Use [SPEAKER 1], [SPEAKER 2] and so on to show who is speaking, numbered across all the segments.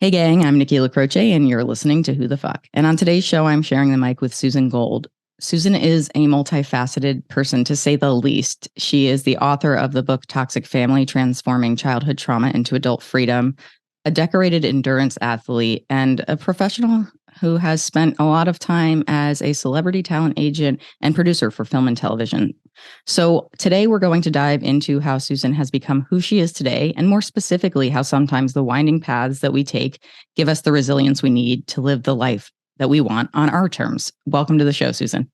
[SPEAKER 1] Hey gang, I'm Nikki LaCroce and you're listening to Who the Fuck. And on today's show, I'm sharing the mic with Susan Gold. Susan is a multifaceted person, to say the least. She is the author of the book Toxic Family: Transforming Childhood Trauma into Adult Freedom, a decorated endurance athlete, and a professional who has spent a lot of time as a celebrity talent agent and producer for film and television. So today we're going to dive into how Susan has become who she is today, and more specifically, how sometimes the winding paths that we take give us the resilience we need to live the life that we want on our terms. Welcome to the show, Susan.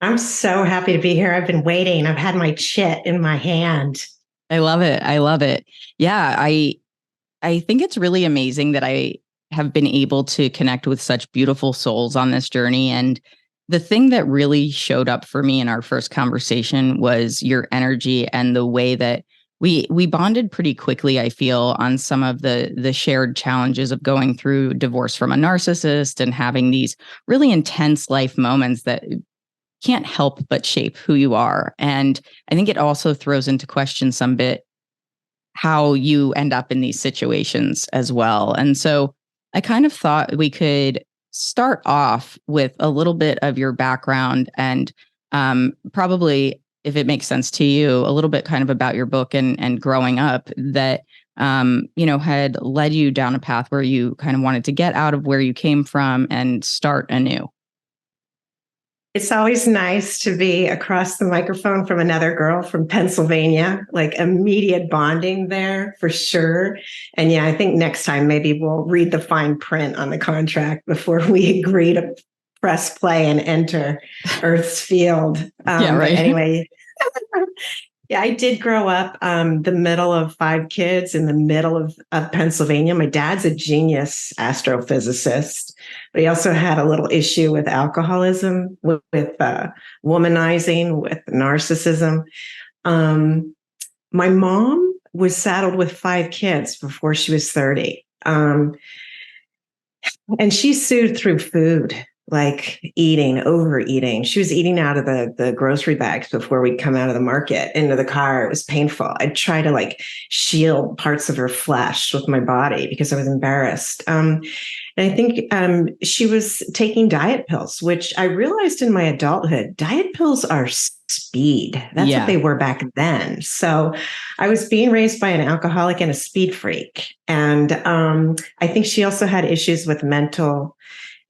[SPEAKER 2] I'm so happy to be here. I've been waiting. I've had my chit in my hand.
[SPEAKER 1] I love it. I love it. Yeah, I think it's really amazing that I have been able to connect with such beautiful souls on this journey. And the thing that really showed up for me in our first conversation was your energy and the way that we bonded pretty quickly, I feel, on some of the shared challenges of going through divorce from a narcissist and having these really intense life moments that can't help but shape who you are. And I think it also throws into question some bit how you end up in these situations as well. And so I kind of thought we could start off with a little bit of your background and probably, if it makes sense to you, a little bit kind of about your book and growing up that had led you down a path where you kind of wanted to get out of where you came from and start anew.
[SPEAKER 2] It's always nice to be across the microphone from another girl from Pennsylvania, like immediate bonding there for sure. And yeah, I think next time maybe we'll read the fine print on the contract before we agree to press play and enter Earth's field.
[SPEAKER 1] Yeah, right.
[SPEAKER 2] But anyway, yeah, I did grow up the middle of five kids in the middle of Pennsylvania. My dad's a genius astrophysicist, but he also had a little issue with alcoholism, with womanizing, with narcissism. My mom was saddled with five kids before she was 30. And she soothed through food, like eating, overeating. She was eating out of the grocery bags before we'd come out of the market into the car. It was painful. I'd try to shield parts of her flesh with my body because I was embarrassed. And I think she was taking diet pills, which I realized in my adulthood, diet pills are speed. That's what they were back then. So I was being raised by an alcoholic and a speed freak. And I think she also had issues with mental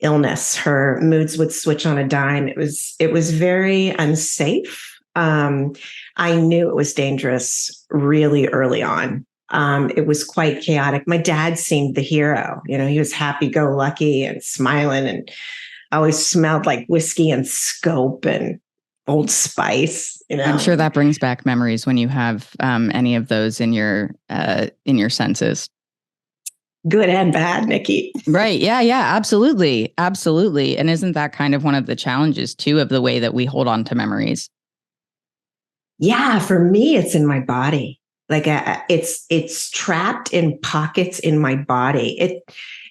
[SPEAKER 2] illness. Her moods would switch on a dime. It was very unsafe. I knew it was dangerous really early on. It was quite chaotic. My dad seemed the hero. He was happy-go-lucky and smiling and always smelled like whiskey and Scope and Old Spice.
[SPEAKER 1] I'm sure that brings back memories when you have any of those in your senses.
[SPEAKER 2] Good and bad, Nikki.
[SPEAKER 1] Right. Yeah, absolutely. Absolutely. And isn't that kind of one of the challenges too of the way that we hold on to memories?
[SPEAKER 2] Yeah, for me, it's in my body. It's trapped in pockets in my body.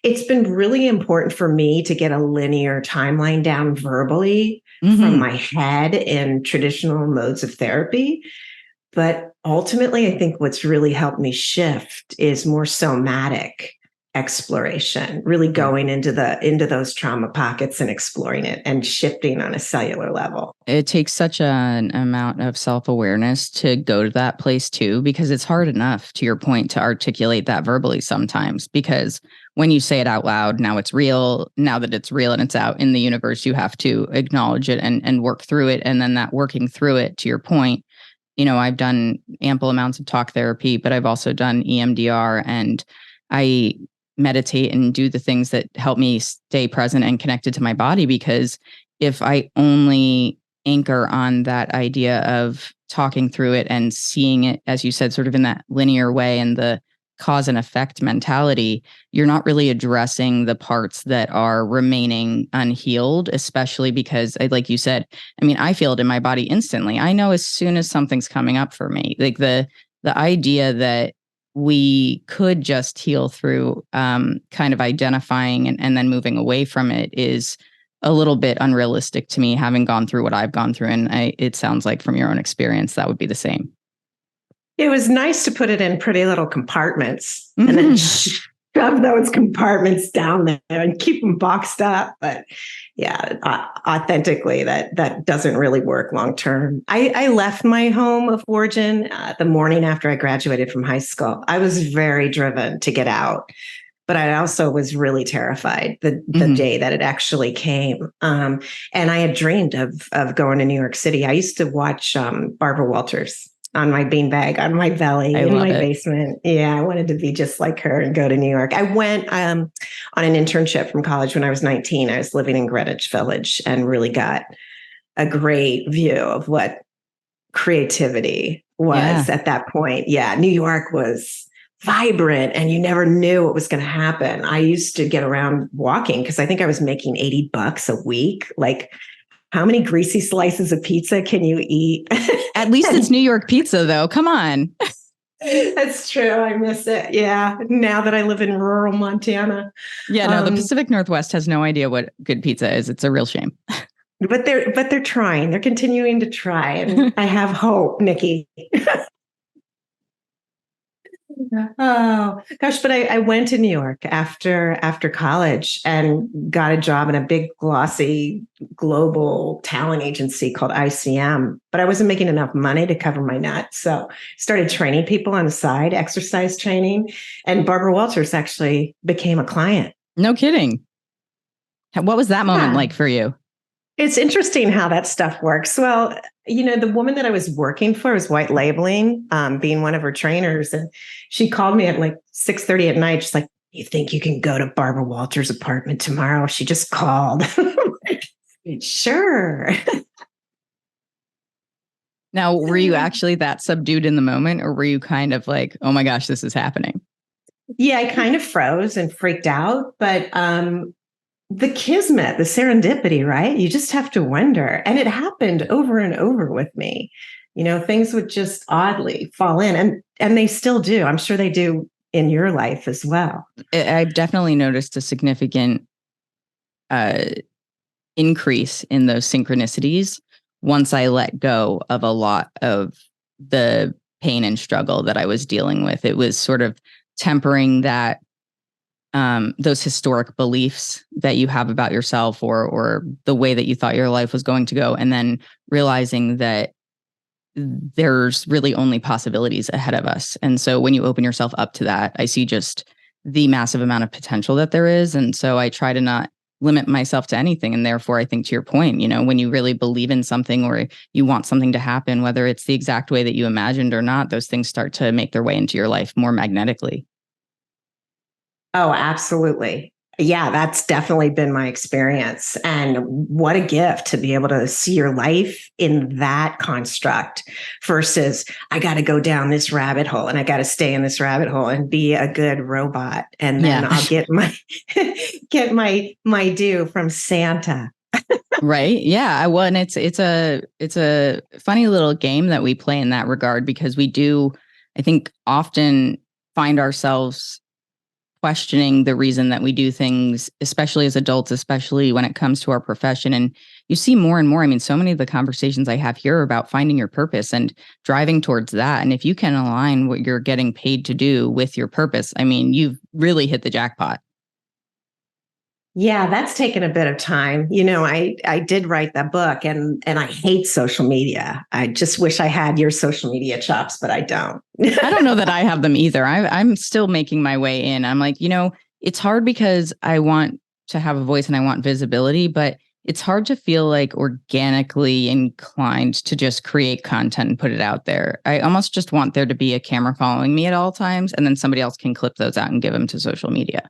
[SPEAKER 2] It's been really important for me to get a linear timeline down verbally from my head in traditional modes of therapy. But ultimately, I think what's really helped me shift is more somatic exploration, really going into those trauma pockets and exploring it and shifting on a cellular level.
[SPEAKER 1] It takes such an amount of self-awareness to go to that place too, because it's hard enough, to your point, to articulate that verbally sometimes, because when you say it out loud, now it's real. Now that it's real and it's out in the universe, you have to acknowledge it and work through it. And then that working through it, to your point, I've done ample amounts of talk therapy, but I've also done EMDR, and I meditate and do the things that help me stay present and connected to my body. Because if I only anchor on that idea of talking through it and seeing it, as you said, sort of in that linear way and the cause and effect mentality, you're not really addressing the parts that are remaining unhealed, especially because, like you said, I feel it in my body instantly. I know as soon as something's coming up for me, like the idea that we could just heal through kind of identifying and then moving away from it is a little bit unrealistic to me, having gone through what I've gone through. And it sounds like from your own experience, that would be the same.
[SPEAKER 2] It was nice to put it in pretty little compartments and then shove those compartments down there and keep them boxed up. But yeah, authentically, that doesn't really work long term. I left my home of origin the morning after I graduated from high school. I was very driven to get out, but I also was really terrified the day that it actually came. And I had dreamed of going to New York City. I used to watch Barbara Walters on my beanbag, on my belly, in my basement. Yeah, I wanted to be just like her and go to New York. I went on an internship from college when I was 19. I was living in Greenwich Village and really got a great view of what creativity was at that point. Yeah, New York was vibrant and you never knew what was going to happen. I used to get around walking because I think I was making $80 a week. Like, how many greasy slices of pizza can you eat?
[SPEAKER 1] At least it's New York pizza, though. Come on.
[SPEAKER 2] That's true. I miss it. Yeah. Now that I live in rural Montana.
[SPEAKER 1] Yeah, no, the Pacific Northwest has no idea what good pizza is. It's a real shame.
[SPEAKER 2] But they're trying. They're continuing to try. And I have hope, Nikki. Oh gosh, but I went to New York after college and got a job in a big glossy global talent agency called ICM. But I wasn't making enough money to cover my nuts, so started training people on the side, exercise training, and Barbara Walters actually became a client.
[SPEAKER 1] No kidding. What was that moment like for you?
[SPEAKER 2] It's interesting how that stuff works. Well, the woman that I was working for was white labeling, being one of her trainers. And she called me at like 6:30 at night. She's like, "You think you can go to Barbara Walters' apartment tomorrow? She just called." Like, sure.
[SPEAKER 1] Now, were you actually that subdued in the moment, or were you kind of like, oh my gosh, this is happening?
[SPEAKER 2] Yeah, I kind of froze and freaked out. But the kismet, the serendipity, right? You just have to wonder. And it happened over and over with me. Things would just oddly fall in, and they still do. I'm sure they do in your life as well.
[SPEAKER 1] I've definitely noticed a significant increase in those synchronicities once I let go of a lot of the pain and struggle that I was dealing with. It was sort of tempering that those historic beliefs that you have about yourself or the way that you thought your life was going to go, and then realizing that there's really only possibilities ahead of us. And so when you open yourself up to that, I see just the massive amount of potential that there is. And so I try to not limit myself to anything. And therefore, I think to your point, when you really believe in something or you want something to happen, whether it's the exact way that you imagined or not, those things start to make their way into your life more magnetically.
[SPEAKER 2] Oh, absolutely. Yeah, that's definitely been my experience. And what a gift to be able to see your life in that construct versus I got to go down this rabbit hole and I got to stay in this rabbit hole and be a good robot. And then I'll get my due from Santa.
[SPEAKER 1] Right. Yeah. Well, and it's a funny little game that we play in that regard, because we do, I think, often find ourselves questioning the reason that we do things, especially as adults, especially when it comes to our profession. And you see more and more. I mean, so many of the conversations I have here are about finding your purpose and driving towards that. And if you can align what you're getting paid to do with your purpose, I mean, you've really hit the jackpot.
[SPEAKER 2] Yeah, that's taken a bit of time. I did write that book and I hate social media. I just wish I had your social media chops, but I don't.
[SPEAKER 1] I don't know that I have them either. I'm still making my way in. I'm like, it's hard because I want to have a voice and I want visibility, but it's hard to feel like organically inclined to just create content and put it out there. I almost just want there to be a camera following me at all times, and then somebody else can clip those out and give them to social media.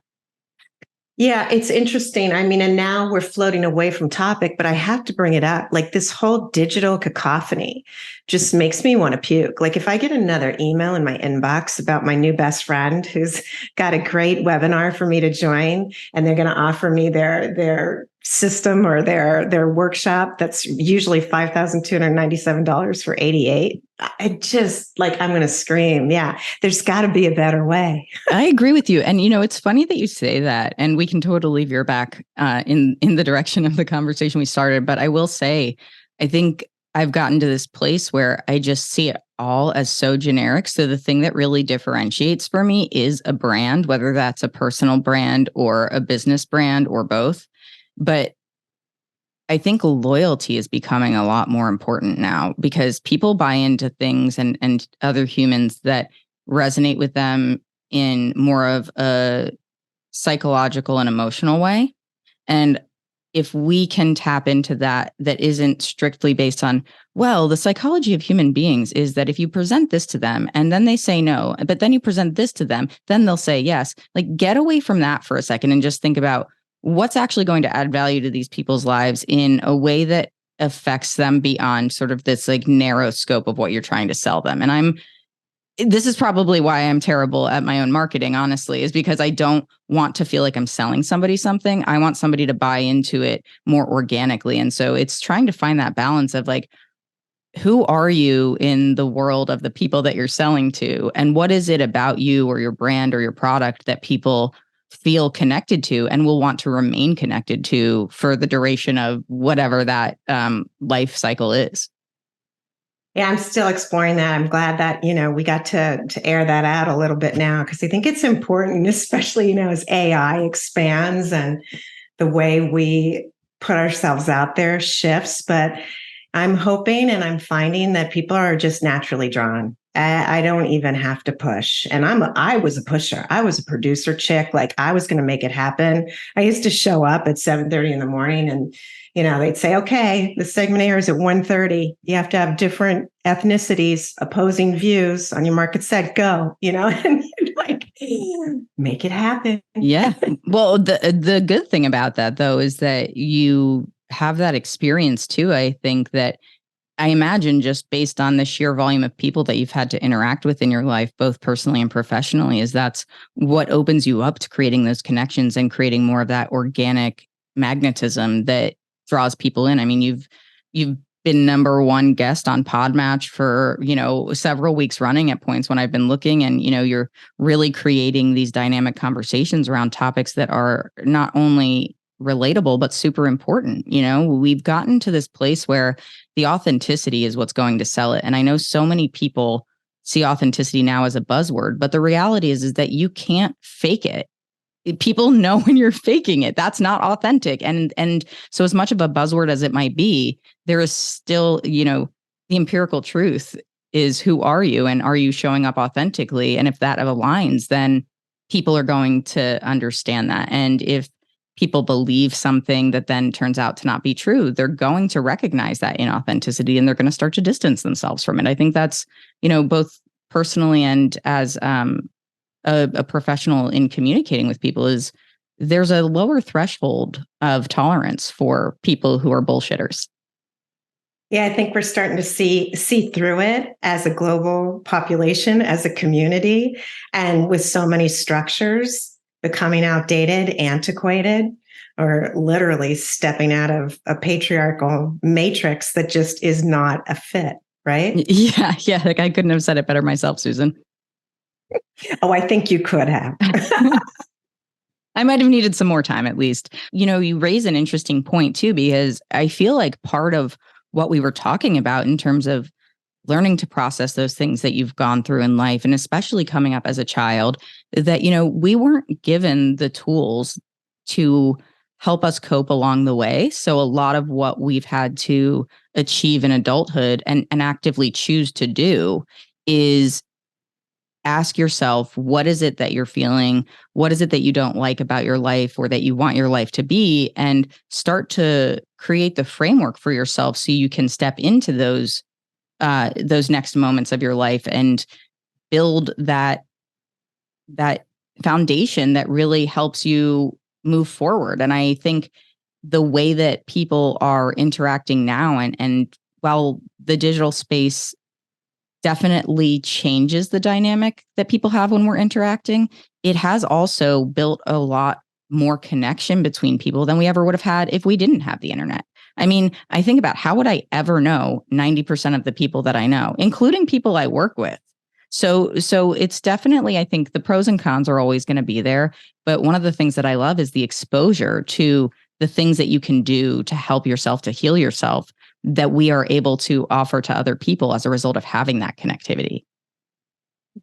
[SPEAKER 2] Yeah, it's interesting. I mean, and now we're floating away from topic, but I have to bring it up. Like, this whole digital cacophony just makes me want to puke. Like, if I get another email in my inbox about my new best friend who's got a great webinar for me to join, and they're going to offer me their system or their workshop that's usually $5,297 for 88. I just I'm going to scream. Yeah, there's got to be a better way.
[SPEAKER 1] I agree with you. And, it's funny that you say that, and we can totally veer back in the direction of the conversation we started. But I will say, I think I've gotten to this place where I just see it all as so generic. So the thing that really differentiates for me is a brand, whether that's a personal brand or a business brand or both. But I think loyalty is becoming a lot more important now because people buy into things and other humans that resonate with them in more of a psychological and emotional way. And if we can tap into that, that isn't strictly based on, well, the psychology of human beings is that if you present this to them and then they say no, but then you present this to them, then they'll say yes. Like, get away from that for a second and just think about what's actually going to add value to these people's lives in a way that affects them beyond sort of this like narrow scope of what you're trying to sell them. And this is probably why I'm terrible at my own marketing, honestly, is because I don't want to feel like I'm selling somebody something. I want somebody to buy into it more organically. And so it's trying to find that balance of like, who are you in the world of the people that you're selling to? And what is it about you or your brand or your product that people feel connected to and will want to remain connected to for the duration of whatever that life cycle is?
[SPEAKER 2] Yeah, I'm still exploring that. I'm glad that, we got to air that out a little bit now because I think it's important, especially, as AI expands and the way we put ourselves out there shifts. But I'm hoping and I'm finding that people are just naturally drawn. I don't even have to push. And I was a pusher. I was a producer chick. Like I was going to make it happen. I used to show up at 7:30 in the morning and, they'd say, okay, the segment airs at 1:30. You have to have different ethnicities, opposing views on your market set. Go, and like make it happen.
[SPEAKER 1] Yeah. Well, the good thing about that though is that you have that experience too. I think that I imagine just based on the sheer volume of people that you've had to interact with in your life, both personally and professionally, is that's what opens you up to creating those connections and creating more of that organic magnetism that draws people in. I mean, you've been number one guest on Podmatch for, several weeks running at points when I've been looking, and, you're really creating these dynamic conversations around topics that are not only relatable, but super important. We've gotten to this place where the authenticity is what's going to sell it. And I know so many people see authenticity now as a buzzword, but the reality is that you can't fake it. People know when you're faking it. That's not authentic. And so as much of a buzzword as it might be, there is still, the empirical truth is, who are you and are you showing up authentically? And if that aligns, then people are going to understand that. And if people believe something that then turns out to not be true, they're going to recognize that inauthenticity and they're going to start to distance themselves from it. I think that's, both personally and as a professional in communicating with people, is there's a lower threshold of tolerance for people who are bullshitters.
[SPEAKER 2] Yeah, I think we're starting to see through it as a global population, as a community, and with so many structures becoming outdated, antiquated, or literally stepping out of a patriarchal matrix that just is not a fit, right?
[SPEAKER 1] Yeah. Like I couldn't have said it better myself, Susan.
[SPEAKER 2] Oh, I think you could have.
[SPEAKER 1] I might have needed some more time at least. You raise an interesting point too, because I feel like part of what we were talking about in terms of learning to process those things that you've gone through in life, and especially coming up as a child, that, we weren't given the tools to help us cope along the way. So a lot of what we've had to achieve in adulthood and actively choose to do is ask yourself, what is it that you're feeling? What is it that you don't like about your life or that you want your life to be? And start to create the framework for yourself so you can step into those next moments of your life and build that foundation that really helps you move forward. And I think the way that people are interacting now, and while the digital space definitely changes the dynamic that people have when we're interacting, it has also built a lot more connection between people than we ever would have had if we didn't have the internet. I mean, I think about, how would I ever know 90% of the people that I know, including people I work with? So it's definitely, I think the pros and cons are always going to be there. But one of the things that I love is the exposure to the things that you can do to help yourself, to heal yourself that we are able to offer to other people as a result of having that connectivity.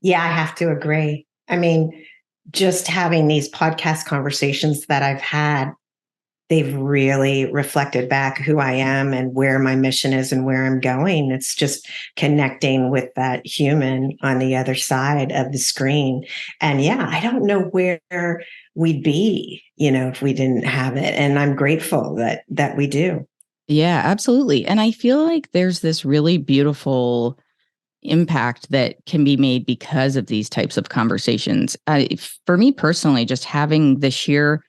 [SPEAKER 2] Yeah, I have to agree. I mean, just having these podcast conversations that I've had, they've really reflected back who I am and where my mission is and where I'm going. It's just connecting with that human on the other side of the screen. And yeah, I don't know where we'd be, if we didn't have it. And I'm grateful that we do.
[SPEAKER 1] Yeah, absolutely. And I feel like there's this really beautiful impact that can be made because of these types of conversations. For me personally, just having the sheer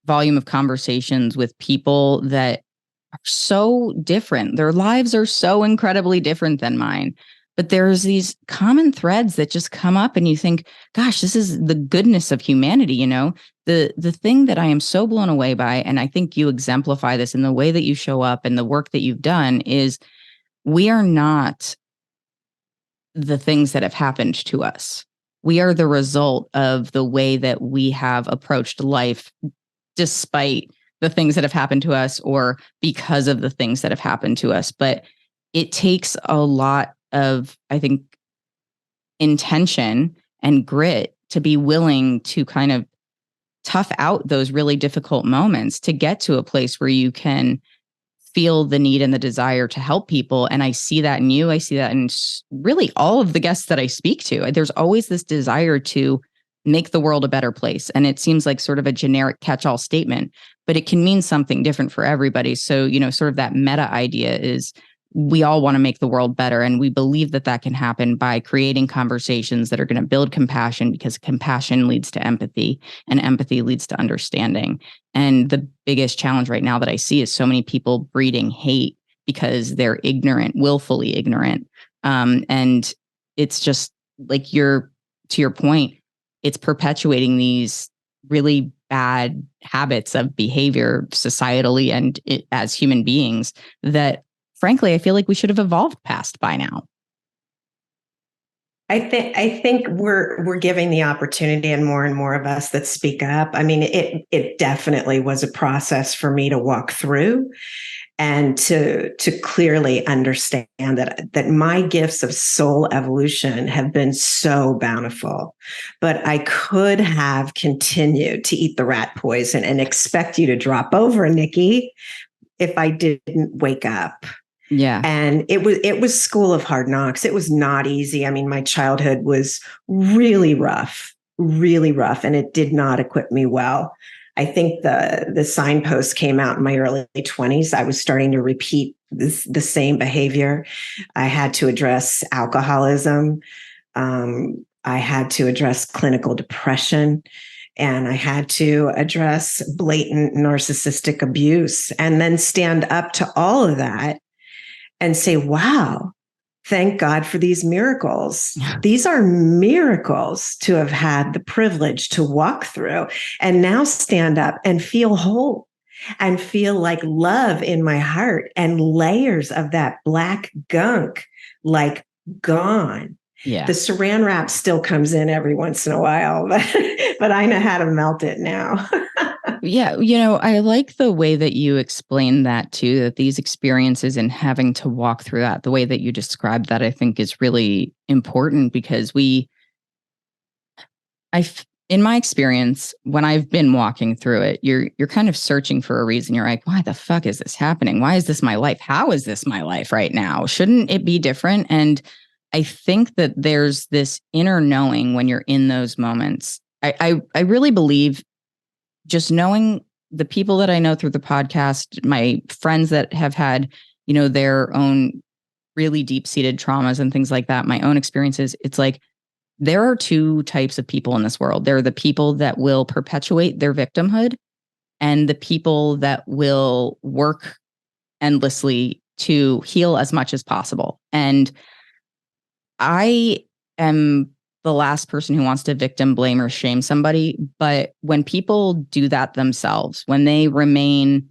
[SPEAKER 1] volume of conversations with people that are so different, their lives are so incredibly different than mine. But there's these common threads that just come up and you think, gosh, this is the goodness of humanity, The thing that I am so blown away by, and I think you exemplify this in the way that you show up and the work that you've done, is we are not the things that have happened to us. We are the result of the way that we have approached life, despite the things that have happened to us or because of the things that have happened to us. But it takes a lot of, I think, intention and grit to be willing to kind of tough out those really difficult moments to get to a place where you can feel the need and the desire to help people. And I see that in you. I see that in really all of the guests that I speak to. There's always this desire to make the world a better place. And it seems like sort of a generic catch-all statement, but it can mean something different for everybody. So, sort of that meta idea is we all want to make the world better. And we believe that that can happen by creating conversations that are going to build compassion, because compassion leads to empathy and empathy leads to understanding. And the biggest challenge right now that I see is so many people breeding hate because they're ignorant, willfully ignorant. And it's just like to your point, it's perpetuating these really bad habits of behavior societally and as human beings that, frankly, I feel like we should have evolved past by now.
[SPEAKER 2] I think we're giving the opportunity, and more of us that speak up. I mean, it definitely was a process for me to walk through and to clearly understand that my gifts of soul evolution have been so bountiful. But I could have continued to eat the rat poison and expect you to drop over, Nikki, if I didn't wake up.
[SPEAKER 1] Yeah.
[SPEAKER 2] And it was school of hard knocks. It was not easy. I mean, my childhood was really rough, and it did not equip me well. I think the signpost came out in my early 20s. I was starting to repeat the same behavior. I had to address alcoholism. I had to address clinical depression. And I had to address blatant narcissistic abuse, and then stand up to all of that and say, wow, thank God for these miracles. These are miracles to have had the privilege to walk through, and now stand up and feel whole and feel like love in my heart and layers of that black gunk like gone.
[SPEAKER 1] Yeah.
[SPEAKER 2] The saran wrap still comes in every once in a while, but I know how to melt it now.
[SPEAKER 1] Yeah, I like the way that you explain that too, that these experiences and having to walk through that, the way that you described that, I think is really important because in my experience, when I've been walking through it, you're kind of searching for a reason. You're like, why the fuck is this happening? Why is this my life? How is this my life right now? Shouldn't it be different? And I think that there's this inner knowing when you're in those moments. I really believe just knowing the people that I know through the podcast, my friends that have had, their own really deep-seated traumas and things like that, my own experiences, it's like there are two types of people in this world. There are the people that will perpetuate their victimhood and the people that will work endlessly to heal as much as possible. And I am the last person who wants to victim blame or shame somebody. But when people do that themselves, when they remain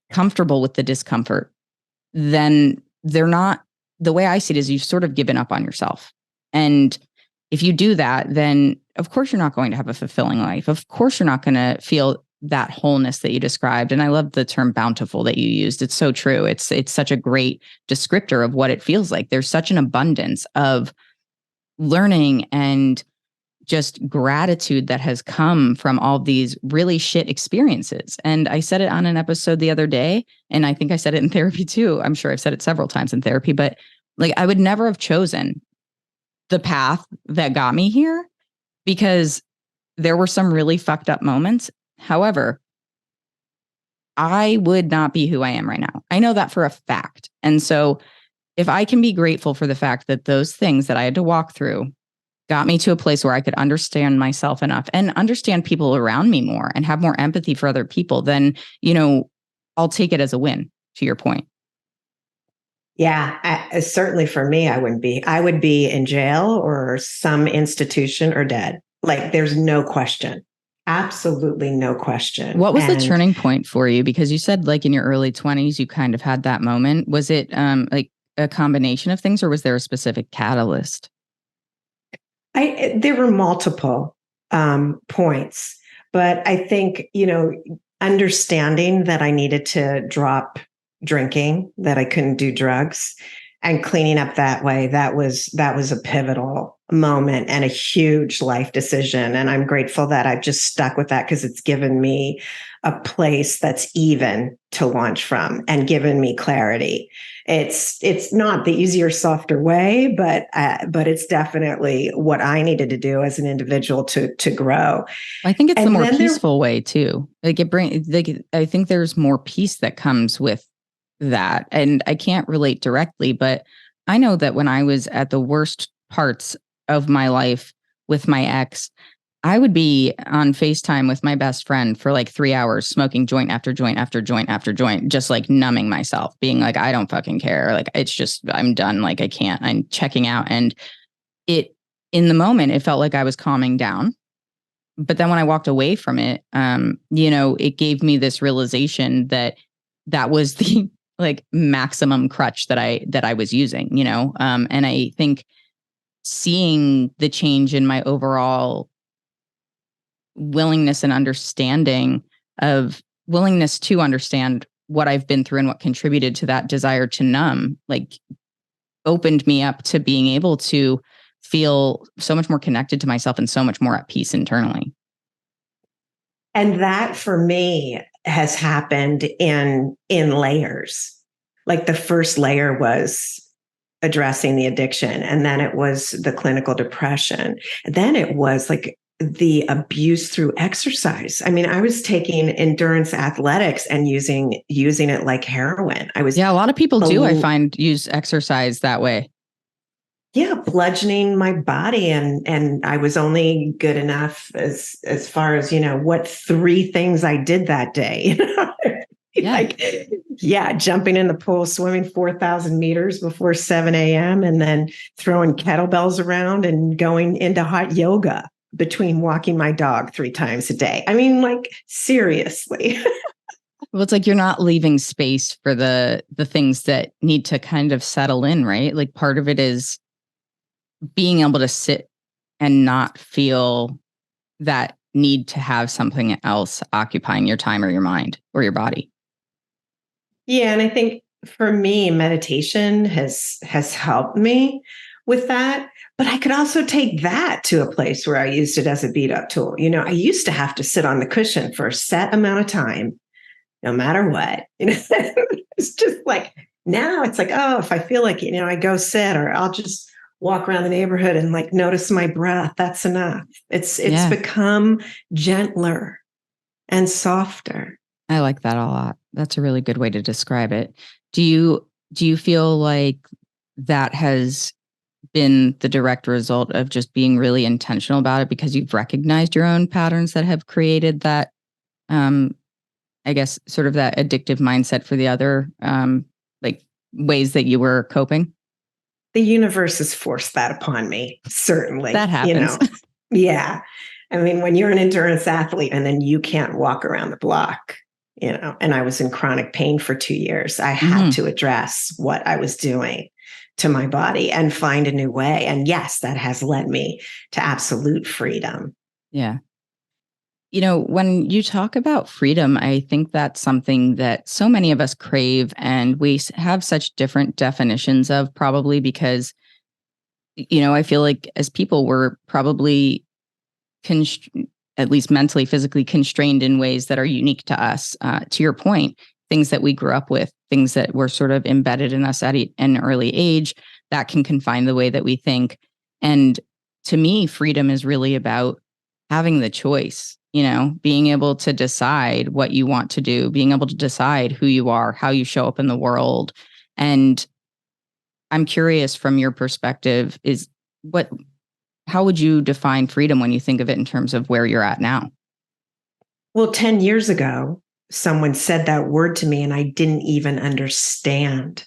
[SPEAKER 1] comfortable with the discomfort, then they're not, the way I see it is you've sort of given up on yourself. And if you do that, then of course you're not going to have a fulfilling life. Of course you're not going to feel that wholeness that you described. And I love the term bountiful that you used. It's so true. It's such a great descriptor of what it feels like. There's such an abundance of learning and just gratitude that has come from all these really shit experiences. And I said it on an episode the other day, and I think I said it in therapy too. I'm sure I've said it several times in therapy, but like I would never have chosen the path that got me here because there were some really fucked up moments. However, I would not be who I am right now. I know that for a fact. And so if I can be grateful for the fact that those things that I had to walk through got me to a place where I could understand myself enough and understand people around me more and have more empathy for other people, then, I'll take it as a win, to your point.
[SPEAKER 2] Yeah, certainly for me, I would be in jail or some institution or dead. Like there's no question. Absolutely no question.
[SPEAKER 1] What was the turning point for you? Because you said like in your early 20s, you kind of had that moment. Was it like a combination of things or was there a specific catalyst?
[SPEAKER 2] There were multiple points, but I think, understanding that I needed to drop drinking, that I couldn't do drugs, and cleaning up that way, that was a pivotal moment and a huge life decision. And I'm grateful that I've just stuck with that because it's given me a place that's even to launch from and given me clarity. It's not the easier, softer way, but it's definitely what I needed to do as an individual to grow.
[SPEAKER 1] I think it's the more peaceful way too. I think there's more peace that comes with that. And I can't relate directly, but I know that when I was at the worst parts of my life with my ex, I would be on FaceTime with my best friend for like 3 hours, smoking joint after joint after joint after joint, just like numbing myself, being like, I don't fucking care. Like, it's just, I'm done. Like, I can't, I'm checking out. And in the moment, it felt like I was calming down. But then when I walked away from it, it gave me this realization that was the like maximum crutch that I was using, and I think seeing the change in my overall willingness and willingness to understand what I've been through and what contributed to that desire to numb, like opened me up to being able to feel so much more connected to myself and so much more at peace internally.
[SPEAKER 2] And that for me has happened in layers. Like the first layer was addressing the addiction, and then it was the clinical depression. And then it was like the abuse through exercise. I mean, I was taking endurance athletics and using it like heroin. A
[SPEAKER 1] lot of people do, I find, use exercise that way.
[SPEAKER 2] Yeah, bludgeoning my body, and I was only good enough as far as what 3 things I did that day. Jumping in the pool, swimming 4,000 meters before 7 a.m., and then throwing kettlebells around and going into hot yoga between walking my dog 3 times a day. I mean, like, seriously.
[SPEAKER 1] Well, it's like you're not leaving space for the things that need to kind of settle in, right? Like part of it is being able to sit and not feel that need to have something else occupying your time or your mind or your body.
[SPEAKER 2] Yeah. And I think for me, meditation has helped me with that. But I could also take that to a place where I used it as a beat up tool. I used to have to sit on the cushion for a set amount of time, no matter what. It's just like, now it's like, oh, if I feel like, I go sit, or I'll just walk around the neighborhood and like notice my breath. That's enough. It's become gentler and softer.
[SPEAKER 1] I like that a lot. That's a really good way to describe it. Do you feel like that has been the direct result of just being really intentional about it because you've recognized your own patterns that have created that, I guess, sort of that addictive mindset for the other, like ways that you were coping?
[SPEAKER 2] The universe has forced that upon me. Certainly.
[SPEAKER 1] That happens.
[SPEAKER 2] Yeah. I mean, when you're an endurance athlete and then you can't walk around the block, and I was in chronic pain for 2 years, I had to address what I was doing to my body and find a new way. And yes, that has led me to absolute freedom.
[SPEAKER 1] Yeah. When you talk about freedom, I think that's something that so many of us crave, and we have such different definitions of, probably because, I feel like as people, we're probably const- at least mentally, physically constrained in ways that are unique to us. To your point, things that we grew up with, things that were sort of embedded in us at an early age that can confine the way that we think. And to me, freedom is really about having the choice, being able to decide what you want to do, being able to decide who you are, how you show up in the world. And I'm curious, from your perspective, how would you define freedom when you think of it in terms of where you're at now?
[SPEAKER 2] Well, 10 years ago, someone said that word to me and I didn't even understand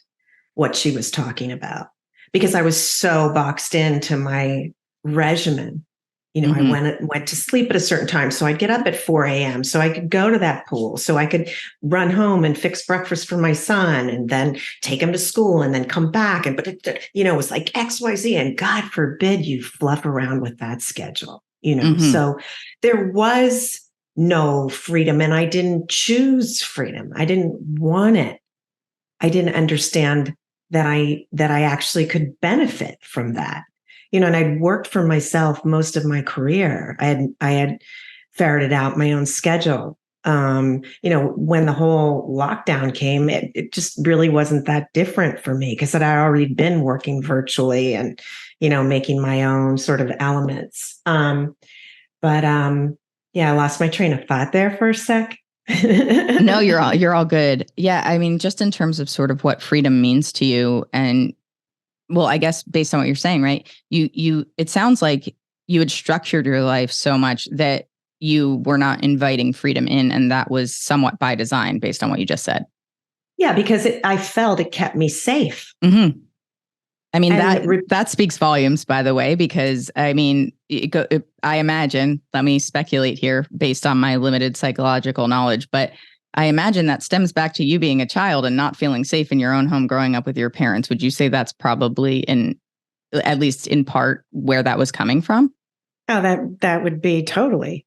[SPEAKER 2] what she was talking about because I was so boxed into my regimen. I went to sleep at a certain time. So I'd get up at 4 a.m. so I could go to that pool. So I could run home and fix breakfast for my son and then take him to school and then come back. But it was like XYZ. And God forbid you fluff around with that schedule, So there was no freedom and I didn't choose freedom. I didn't want it. I didn't understand that I actually could benefit from that. And I'd worked for myself most of my career. I had ferreted out my own schedule. When the whole lockdown came, it just really wasn't that different for me because I'd already been working virtually and, making my own sort of elements. Yeah, I lost my train of thought there for a sec.
[SPEAKER 1] No, you're all good. Yeah, I mean, just in terms of sort of what freedom means to you, and well, I guess based on what you're saying, right? It sounds like you had structured your life so much that you were not inviting freedom in, and that was somewhat by design, based on what you just said.
[SPEAKER 2] Yeah, because I felt it kept me safe.
[SPEAKER 1] Mm-hmm. I mean, that speaks volumes, by the way, because I mean, I imagine, let me speculate here based on my limited psychological knowledge, but I imagine that stems back to you being a child and not feeling safe in your own home growing up with your parents. Would you say that's probably at least in part, where that was coming from?
[SPEAKER 2] Oh, that would be totally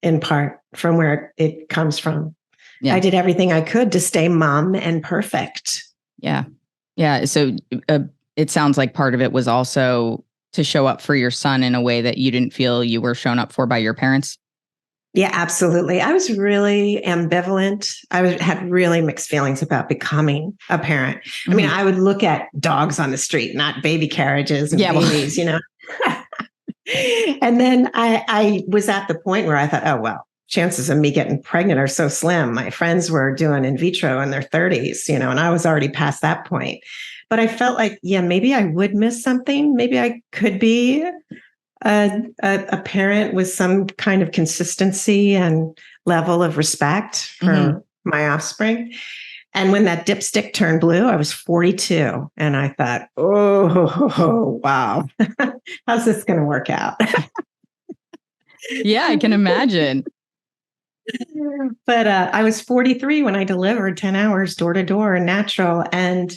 [SPEAKER 2] in part from where it comes from. Yeah. I did everything I could to stay mom and perfect.
[SPEAKER 1] Yeah. Yeah. So it sounds like part of it was also to show up for your son in a way that you didn't feel you were shown up for by your parents.
[SPEAKER 2] Yeah, absolutely. I was really ambivalent. Had really mixed feelings about becoming a parent. Mm-hmm. I mean, I would look at dogs on the street, not baby carriages and babies, And then I was at the point where I thought, oh, well, chances of me getting pregnant are so slim. My friends were doing in vitro in their 30s, and I was already past that point. But I felt like, yeah, maybe I would miss something. Maybe I could be a parent with some kind of consistency and level of respect for my offspring. And when that dipstick turned blue, I was 42. And I thought, oh wow, how's this going to work out?
[SPEAKER 1] Yeah, I can imagine.
[SPEAKER 2] But I was 43 when I delivered 10 hours door to door and natural. And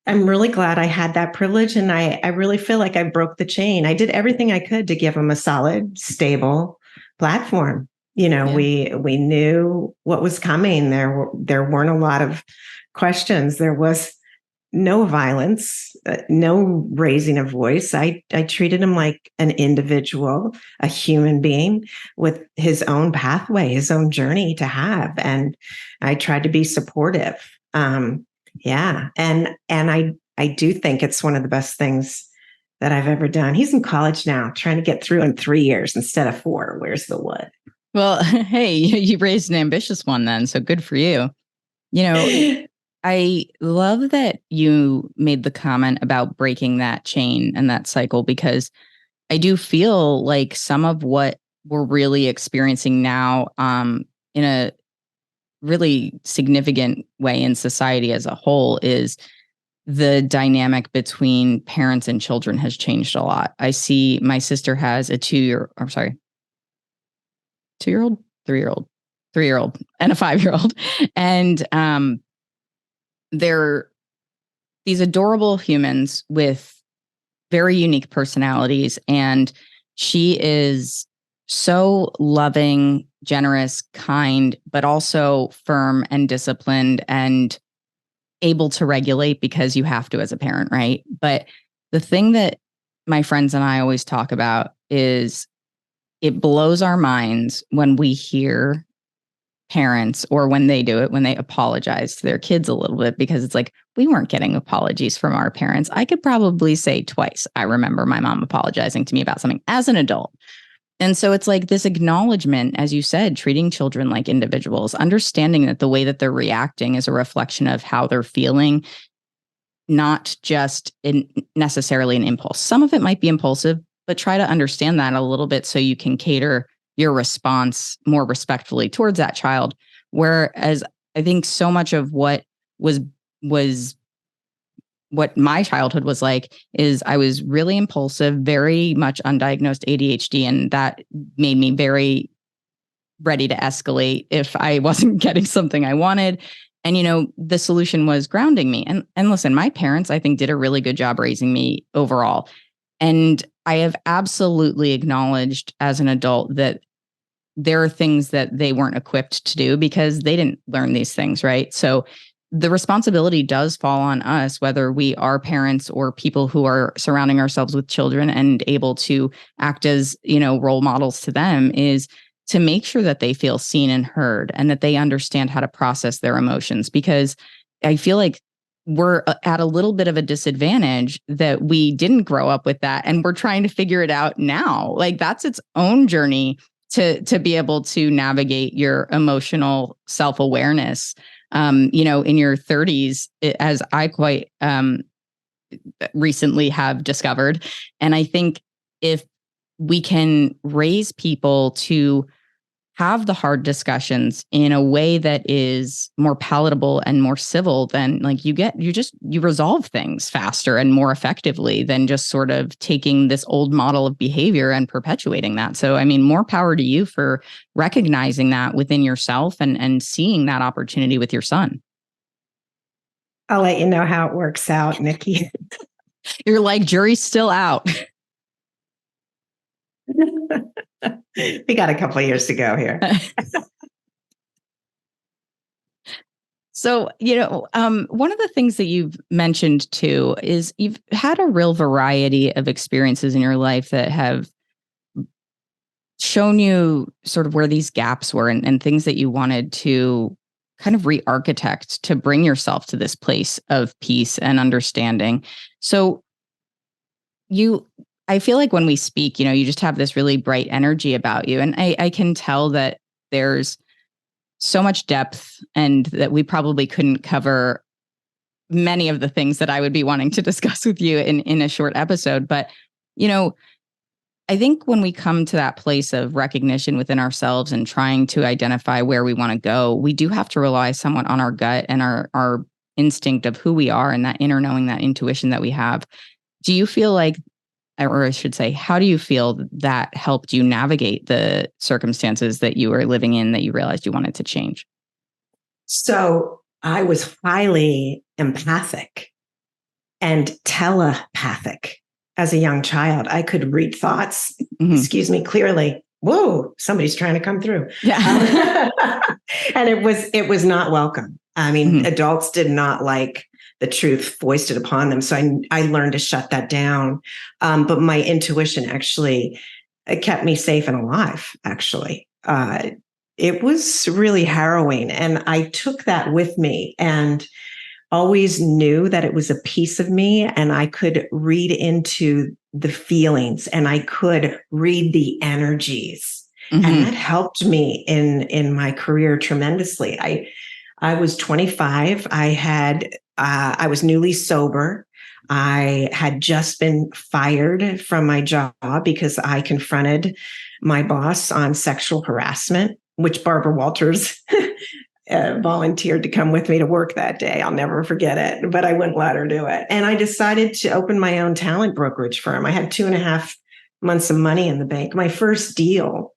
[SPEAKER 2] I'm really glad I had that privilege. And I really feel like I broke the chain. I did everything I could to give them a solid, stable platform. We knew what was coming. There weren't a lot of questions. There was no violence, no raising of voice. I treated him like an individual, a human being with his own pathway, his own journey to have. And I tried to be supportive. Yeah. And I do think it's one of the best things that I've ever done. He's in college now, trying to get through in 3 years instead of 4. Where's the wood?
[SPEAKER 1] Well, hey, you raised an ambitious one then, so good for you. I love that you made the comment about breaking that chain and that cycle, because I do feel like some of what we're really experiencing now, in a really significant way in society as a whole, is the dynamic between parents and children has changed a lot. I see my sister has a 2-year-old, 3-year-old, and a 5-year-old. And they're these adorable humans with very unique personalities. And she is so loving, generous, kind, but also firm and disciplined and able to regulate because you have to as a parent, right? But the thing that my friends and I always talk about is it blows our minds when we hear parents, or when they do it, when they apologize to their kids a little bit, because it's like, we weren't getting apologies from our parents. I could probably say twice, I remember my mom apologizing to me about something as an adult. And so it's like this acknowledgement, as you said, treating children like individuals, understanding that the way that they're reacting is a reflection of how they're feeling, not just necessarily an impulse. Some of it might be impulsive, but try to understand that a little bit so you can cater your response more respectfully towards that child. Whereas I think so much of what was what my childhood was like is I was really impulsive, very much undiagnosed ADHD, and that made me very ready to escalate if I wasn't getting something I wanted. And the solution was grounding me. And listen, my parents, I think, did a really good job raising me overall. And I have absolutely acknowledged as an adult that there are things that they weren't equipped to do because they didn't learn these things, right? So the responsibility does fall on us, whether we are parents or people who are surrounding ourselves with children and able to act as, role models to them, is to make sure that they feel seen and heard and that they understand how to process their emotions. Because I feel like we're at a little bit of a disadvantage that we didn't grow up with that. And we're trying to figure it out now. Like, that's its own journey to be able to navigate your emotional self-awareness. In your 30s, as I quite recently have discovered. And I think if we can raise people to have the hard discussions in a way that is more palatable and more civil, then like you resolve things faster and more effectively than just sort of taking this old model of behavior and perpetuating that. So, I mean, more power to you for recognizing that within yourself and seeing that opportunity with your son.
[SPEAKER 2] I'll let you know how it works out, Nikki.
[SPEAKER 1] You're like, jury's still out.
[SPEAKER 2] We got a couple of years to go here.
[SPEAKER 1] So, one of the things that you've mentioned too is you've had a real variety of experiences in your life that have shown you sort of where these gaps were and things that you wanted to kind of re-architect to bring yourself to this place of peace and understanding. So I feel like when we speak, you just have this really bright energy about you. And I can tell that there's so much depth and that we probably couldn't cover many of the things that I would be wanting to discuss with you in a short episode. But, I think when we come to that place of recognition within ourselves and trying to identify where we want to go, we do have to rely somewhat on our gut and our instinct of who we are and that inner knowing, that intuition that we have. Do you feel like, or I should say, how do you feel that helped you navigate the circumstances that you were living in that you realized you wanted to change?
[SPEAKER 2] So I was highly empathic and telepathic as a young child. I could read thoughts, clearly. Whoa, somebody's trying to come through.
[SPEAKER 1] Yeah.
[SPEAKER 2] And it was not welcome. I mean, adults did not like the truth foisted upon them. So I learned to shut that down. But my intuition actually kept me safe and alive, actually. It was really harrowing. And I took that with me and always knew that it was a piece of me and I could read into the feelings and I could read the energies. And that helped me in my career tremendously. I was 25. I was newly sober. I had just been fired from my job because I confronted my boss on sexual harassment, which Barbara Walters volunteered to come with me to work that day. I'll never forget it, but I wouldn't let her do it. And I decided to open my own talent brokerage firm. I had 2.5 months of money in the bank. My first deal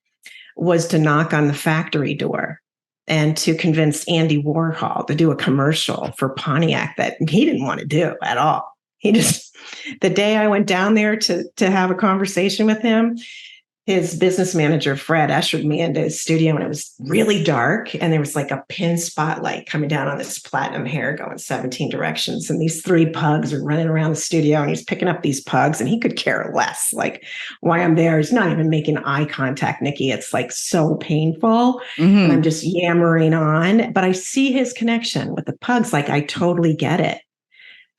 [SPEAKER 2] was to knock on the factory door and to convince Andy Warhol to do a commercial for Pontiac that he didn't want to do at all. The day I went down there to have a conversation with him, his business manager, Fred, ushered me into his studio, and it was really dark. And there was like a pin spotlight coming down on this platinum hair going 17 directions. And these three pugs are running around the studio, and he's picking up these pugs, and he could care less. Like, why I'm there. He's not even making eye contact, Nikki. It's like so painful.
[SPEAKER 1] Mm-hmm.
[SPEAKER 2] And I'm just yammering on. But I see his connection with the pugs. Like, I totally get it.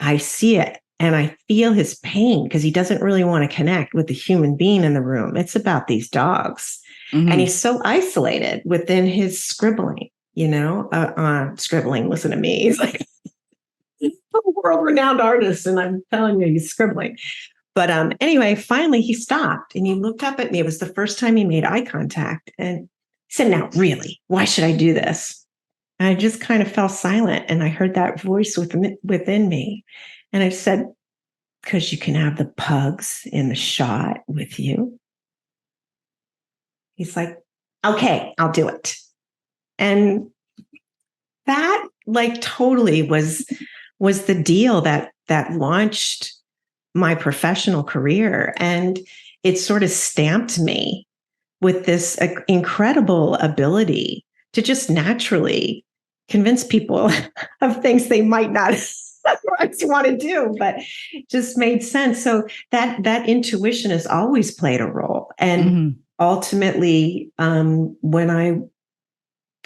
[SPEAKER 2] I see it. And I feel his pain because he doesn't really want to connect with the human being in the room. It's about these dogs.
[SPEAKER 1] Mm-hmm.
[SPEAKER 2] And he's so isolated within his scribbling, scribbling. Listen to me. He's like a world-renowned artist. And I'm telling you, he's scribbling. But anyway, finally, he stopped and he looked up at me. It was the first time he made eye contact. And he said, "Now, really, why should I do this?" And I just kind of fell silent. And I heard that voice within me. And I said, "Because you can have the pugs in the shot with you." He's like, "Okay, I'll do it." And that like totally was the deal that launched my professional career. And it sort of stamped me with this incredible ability to just naturally convince people of things they might not want to do, but just made sense. So that intuition has always played a role. And ultimately, when I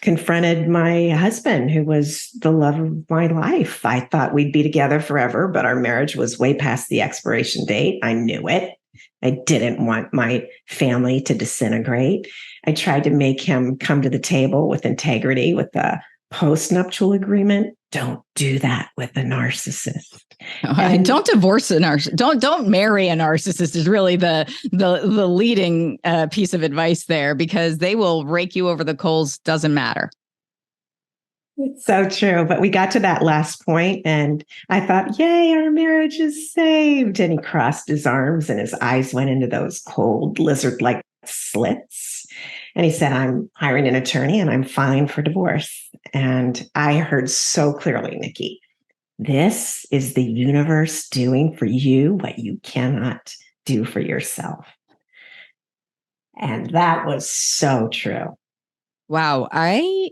[SPEAKER 2] confronted my husband, who was the love of my life, I thought we'd be together forever, but our marriage was way past the expiration date. I knew it. I didn't want my family to disintegrate. I tried to make him come to the table with integrity, with the post-nuptial agreement. Don't do that with a narcissist.
[SPEAKER 1] Don't divorce a narcissist. Don't marry a narcissist is really the leading piece of advice there, because they will rake you over the coals. Doesn't matter.
[SPEAKER 2] It's so true. But we got to that last point and I thought, yay, our marriage is saved. And he crossed his arms and his eyes went into those cold lizard-like slits. And he said, "I'm hiring an attorney and I'm filing for divorce." And I heard so clearly, Nikki, this is the universe doing for you what you cannot do for yourself. And that was so true.
[SPEAKER 1] Wow. I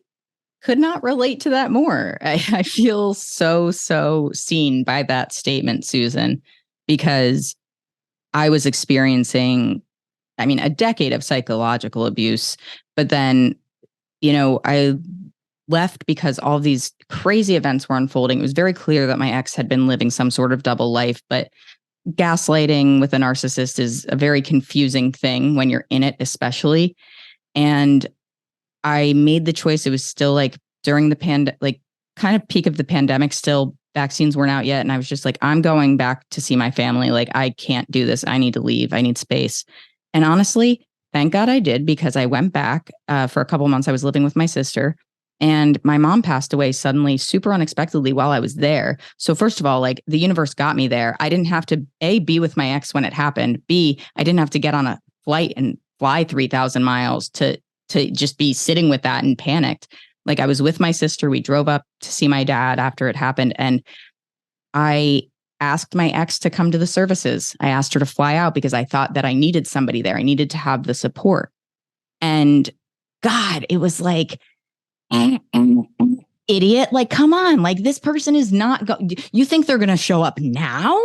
[SPEAKER 1] could not relate to that more. I feel so seen by that statement, Susan, because I was experiencing, a decade of psychological abuse, but then, I left because all these crazy events were unfolding. It was very clear that my ex had been living some sort of double life, but gaslighting with a narcissist is a very confusing thing when you're in it, especially. And I made the choice. It was still like during the kind of peak of the pandemic, still vaccines weren't out yet. And I was just like, I'm going back to see my family. Like, I can't do this. I need to leave. I need space. And honestly, thank God I did, because I went back for a couple of months. I was living with my sister. And my mom passed away suddenly, super unexpectedly while I was there. So first of all, like, the universe got me there. I didn't have to A, be with my ex when it happened. B, I didn't have to get on a flight and fly 3,000 miles to just be sitting with that and panicked. Like, I was with my sister. We drove up to see my dad after it happened. And I asked my ex to come to the services. I asked her to fly out because I thought that I needed somebody there. I needed to have the support. And God, it was like, idiot, like, come on, like, this person is not you think they're gonna show up now?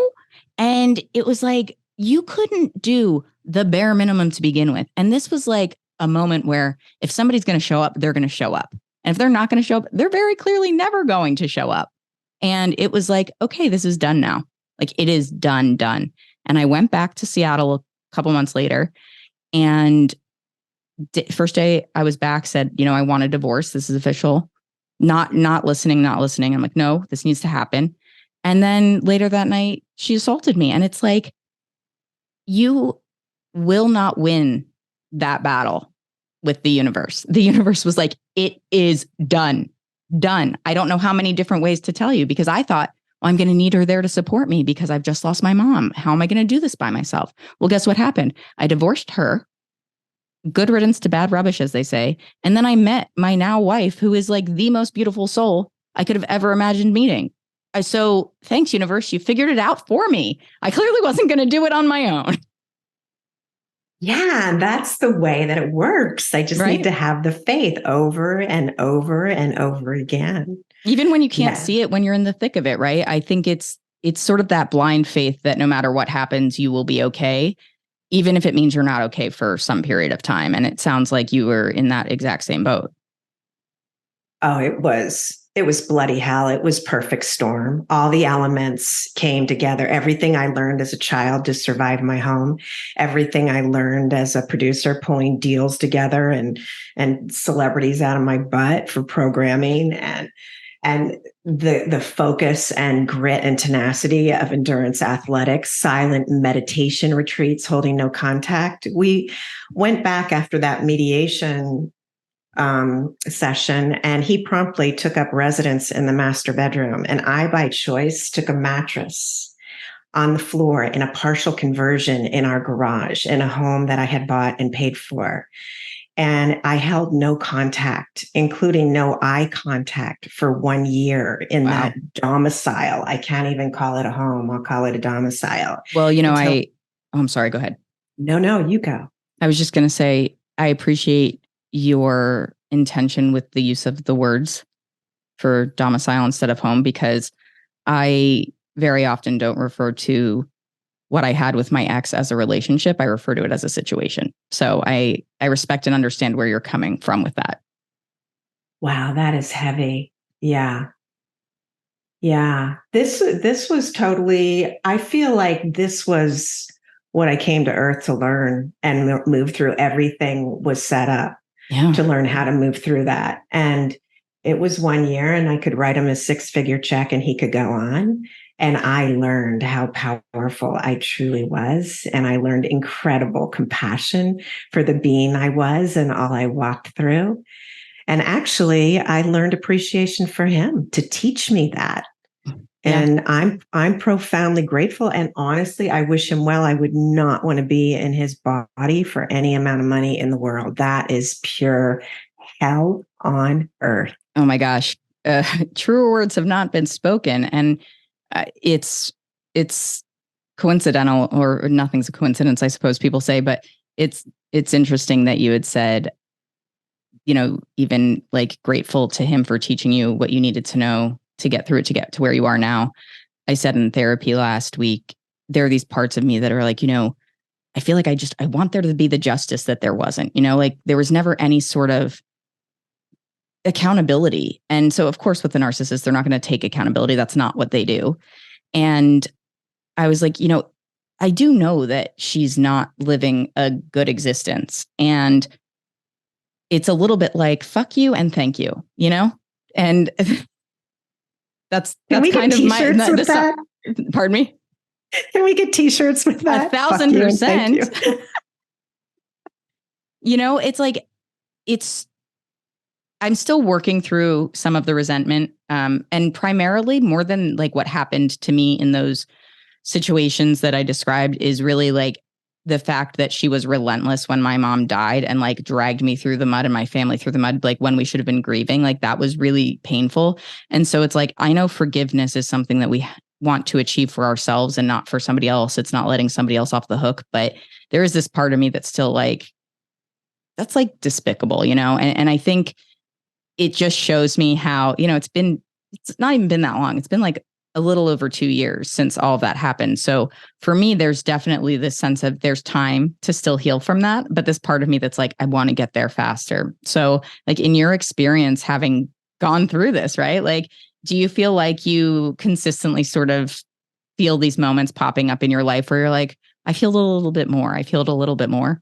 [SPEAKER 1] And it was like, you couldn't do the bare minimum to begin with. And this was like a moment where if somebody's gonna show up, they're gonna show up. And if they're not gonna show up, they're very clearly never going to show up. And it was like, okay, this is done now. Like, it is done. And I went back to Seattle a couple months later, and first day I was back, said, I want a divorce. This is official. Not listening. I'm like, no, this needs to happen. And then later that night, she assaulted me. And it's like, you will not win that battle with the universe. The universe was like, it is done. I don't know how many different ways to tell you, because I thought, well, I'm going to need her there to support me because I've just lost my mom. How am I going to do this by myself? Well, guess what happened? I divorced her. Good riddance to bad rubbish, as they say. And then I met my now wife, who is like the most beautiful soul I could have ever imagined meeting. So thanks, universe. You figured it out for me. I clearly wasn't going to do it on my own.
[SPEAKER 2] Yeah, and that's the way that it works. I just need
[SPEAKER 1] right?
[SPEAKER 2] to have the faith over and over and over again.
[SPEAKER 1] Even when you can't
[SPEAKER 2] Yeah.
[SPEAKER 1] see it when you're in the thick of it, right? I think it's sort of that blind faith that no matter what happens, you will be okay, even if it means you're not okay for some period of time. And it sounds like you were in that exact same boat.
[SPEAKER 2] Oh, it was bloody hell. It was perfect storm. All the elements came together. Everything I learned as a child to survive my home, everything I learned as a producer pulling deals together and celebrities out of my butt for programming and the focus and grit and tenacity of endurance athletics, silent meditation retreats, holding no contact. We went back after that mediation session, and he promptly took up residence in the master bedroom. And I, by choice, took a mattress on the floor in a partial conversion in our garage in a home that I had bought and paid for. And I held no contact, including no eye contact, for 1 year in
[SPEAKER 1] Wow.
[SPEAKER 2] that domicile. I can't even call it a home. I'll call it a domicile.
[SPEAKER 1] Well,
[SPEAKER 2] Until,
[SPEAKER 1] I'm sorry, go ahead.
[SPEAKER 2] no, you go.
[SPEAKER 1] I was just going to say, I appreciate your intention with the use of the words for domicile instead of home, because I very often don't refer to what I had with my ex as a relationship. I refer to it as a situation. So I respect and understand where you're coming from with that.
[SPEAKER 2] Wow, that is heavy. Yeah. Yeah. This was totally, I feel like this was what I came to Earth to learn and move through. Everything was set up
[SPEAKER 1] Yeah.
[SPEAKER 2] to learn how to move through that. And it was 1 year, and I could write him a 6-figure check and he could go on. And I learned how powerful I truly was. And I learned incredible compassion for the being I was and all I walked through. And actually, I learned appreciation for him to teach me that.
[SPEAKER 1] Yeah.
[SPEAKER 2] And I'm profoundly grateful. And honestly, I wish him well. I would not want to be in his body for any amount of money in the world. That is pure hell on earth.
[SPEAKER 1] Oh my gosh. Truer words have not been spoken. And it's coincidental, or nothing's a coincidence, I suppose people say, but it's interesting that you had said, even like grateful to him for teaching you what you needed to know to get through it, to get to where you are now. I said in therapy last week, there are these parts of me that are like, I feel like I want there to be the justice that there wasn't, like there was never any sort of accountability. And so, of course, with the narcissist, they're not going to take accountability. That's not what they do. And I was like, I do know that she's not living a good existence. And it's a little bit like, fuck you and thank you, And that's
[SPEAKER 2] Can we
[SPEAKER 1] kind
[SPEAKER 2] get
[SPEAKER 1] of my,
[SPEAKER 2] t-shirts with that?
[SPEAKER 1] Pardon me?
[SPEAKER 2] Can we get t-shirts with that?
[SPEAKER 1] 1,000%. It's like, I'm still working through some of the resentment. And primarily, more than like what happened to me in those situations that I described, is really like the fact that she was relentless when my mom died and like dragged me through the mud and my family through the mud, like when we should have been grieving. Like that was really painful. And so it's like, I know forgiveness is something that we want to achieve for ourselves and not for somebody else. It's not letting somebody else off the hook. But there is this part of me that's still like, that's like despicable, And I think it just shows me how, it's not even been that long. It's been like a little over 2 years since all of that happened. So for me, there's definitely this sense of there's time to still heal from that. But this part of me that's like, I want to get there faster. So like in your experience, having gone through this, right? Like, do you feel like you consistently sort of feel these moments popping up in your life where you're like, I feel it a little bit more. I feel it a little bit more.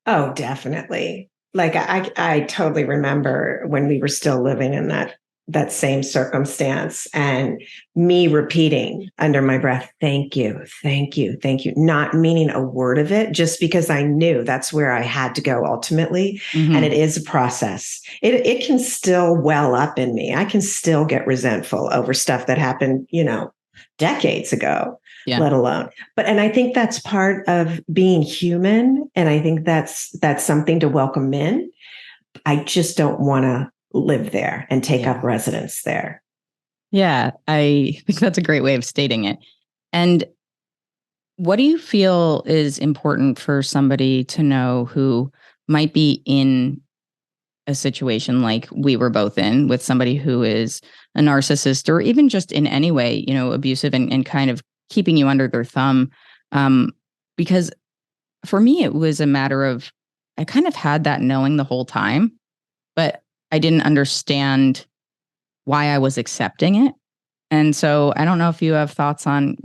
[SPEAKER 2] Oh, definitely. Like I totally remember when we were still living in that same circumstance, and me repeating under my breath, thank you, thank you, thank you, not meaning a word of it, just because I knew that's where I had to go ultimately.
[SPEAKER 1] Mm-hmm.
[SPEAKER 2] And it is a process. It can still well up in me. I can still get resentful over stuff that happened, decades ago.
[SPEAKER 1] Yeah.
[SPEAKER 2] Let alone. And I think that's part of being human. And I think that's something to welcome in. I just don't want to live there and take up residence there.
[SPEAKER 1] Yeah, I think that's a great way of stating it. And What do you feel is important for somebody to know who might be in a situation like we were both in with somebody who is a narcissist or even just in any way, abusive and kind of keeping you under their thumb? Um, because for me, it was a matter of I kind of had that knowing the whole time, but I didn't understand why I was accepting it. And so I don't know if you have thoughts on,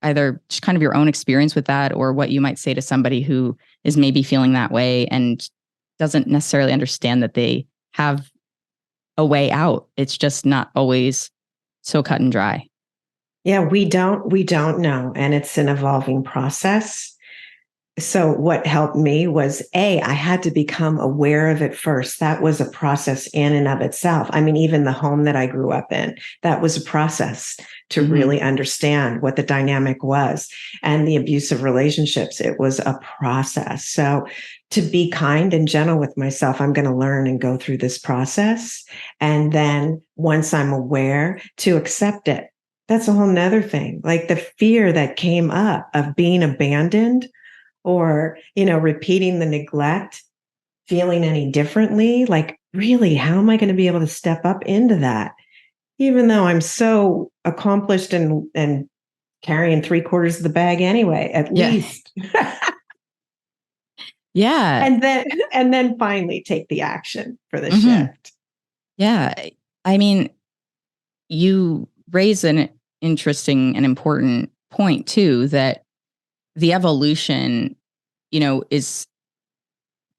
[SPEAKER 1] either just kind of your own experience with that or what you might say to somebody who is maybe feeling that way and doesn't necessarily understand that they have a way out. It's just not always so cut and dry.
[SPEAKER 2] Yeah, we don't know. And it's an evolving process. So what helped me was I had to become aware of it first. That was a process in and of itself. I mean, even the home that I grew up in, that was a process to really understand what the dynamic was, and the abusive relationships. It was a process. So to be kind and gentle with myself, I'm going to learn and go through this process. And then once I'm aware, to accept it. That's a whole nother thing. Like the fear that came up of being abandoned, or repeating the neglect, feeling any differently, like, really, how am I going to be able to step up into that, even though I'm so accomplished and carrying 3/4 of the bag anyway, at
[SPEAKER 1] Yeah.
[SPEAKER 2] least.
[SPEAKER 1] Yeah.
[SPEAKER 2] And then finally take the action for the
[SPEAKER 1] Mhm.
[SPEAKER 2] shift.
[SPEAKER 1] Yeah. I mean, you raise an interesting and important point too, that the evolution, is